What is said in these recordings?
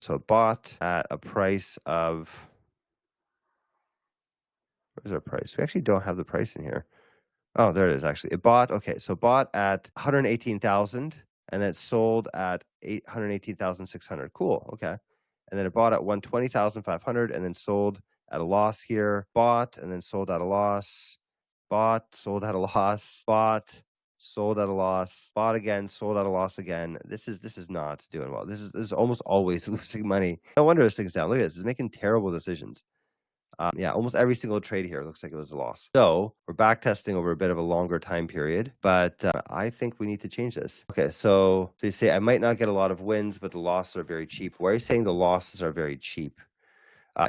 So it bought at a price of, where's our price? We actually don't have the price in here. Oh, there it is actually. It bought, okay, so bought at 118,000 and it sold at 118,600. Cool. Okay. And then it bought at 120,500 and then sold at a loss here. Bought and then sold at a loss. Bought, sold at a loss. Bought, sold at a loss. Bought again, sold at a loss again. This is not doing well. This is almost always losing money. No wonder this thing's down. Look at this. It's making terrible decisions. Yeah, almost every single trade here looks like it was a loss. So we're back testing over a bit of a longer time period, but I think we need to change this. Okay, so you say I might not get a lot of wins, but the losses are very cheap. Where are you saying the losses are very cheap?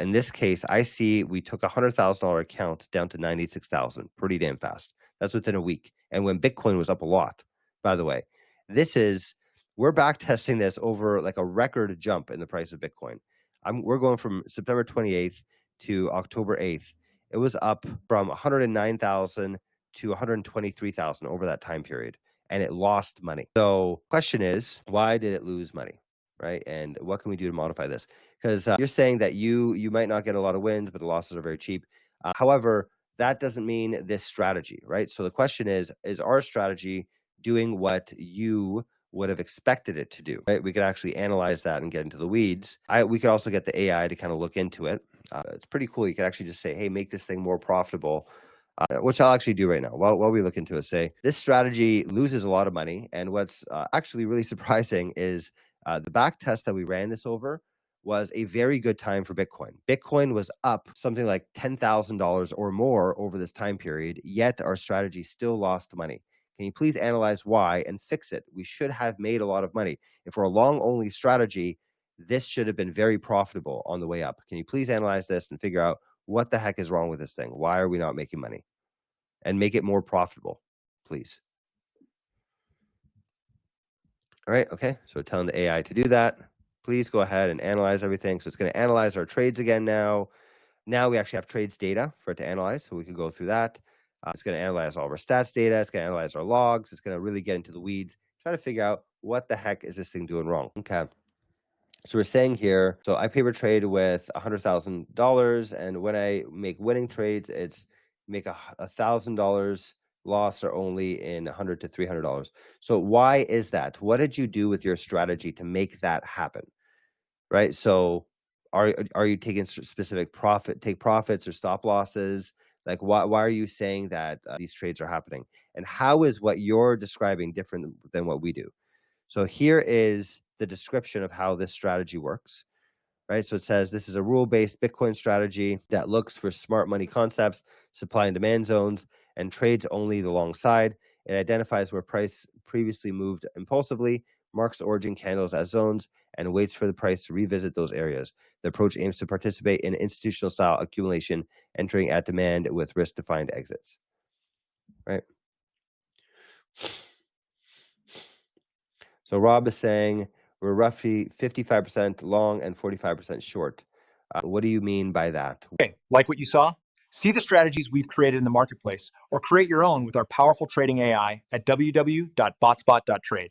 In this case, I see we took a $100,000 account down to 96,000 pretty damn fast. That's within a week. And when Bitcoin was up a lot, by the way, we're back testing this over like a record jump in the price of Bitcoin. We're going from September 28th to October 8th. It was up from 109,000 to 123,000 over that time period, and it lost money. So question is, why did it lose money, right? And what can we do to modify this? Because you're saying that you might not get a lot of wins, but the losses are very cheap. However, that doesn't mean this strategy, right? So the question is our strategy doing what you would have expected it to do, right? We could actually analyze that and get into the weeds. We could also get the AI to kind of look into it. It's pretty cool. You could actually just say, hey, make this thing more profitable, which I'll actually do right now. While we look into it, say this strategy loses a lot of money. And what's actually really surprising is the back test that we ran this over was a very good time for Bitcoin. Bitcoin was up something like $10,000 or more over this time period, yet our strategy still lost money. Can you please analyze why and fix it? We should have made a lot of money. If we're a long-only strategy, this should have been very profitable on the way up. Can you please analyze this and figure out what the heck is wrong with this thing? Why are we not making money? And make it more profitable, please. All right, okay, so we're telling the AI to do that. Please go ahead and analyze everything. So it's going to analyze our trades again now. Now we actually have trades data for it to analyze, so we can go through that. It's going to analyze all of our stats data. It's going to analyze our logs. It's going to really get into the weeds, try to figure out what the heck is this thing doing wrong. Okay. So we're saying here, so I paper trade with $100,000, and when I make winning trades, it's make $1,000 loss or only in $100 to $300. So why is that? What did you do with your strategy to make that happen? Right? So are you taking specific profits or stop losses? Like why are you saying that these trades are happening? And how is what you're describing different than what we do? So here is the description of how this strategy works, right? So it says this is a rule-based Bitcoin strategy that looks for smart money concepts, supply and demand zones, and trades only the long side. It identifies where price previously moved impulsively, marks origin candles as zones, and waits for the price to revisit those areas. The approach aims to participate in institutional style accumulation, entering at demand with risk-defined exits, right? So Rob is saying we're roughly 55% long and 45% short. What do you mean by that? Okay, like what you saw? See the strategies we've created in the marketplace, or create your own with our powerful trading AI at www.botspot.trade.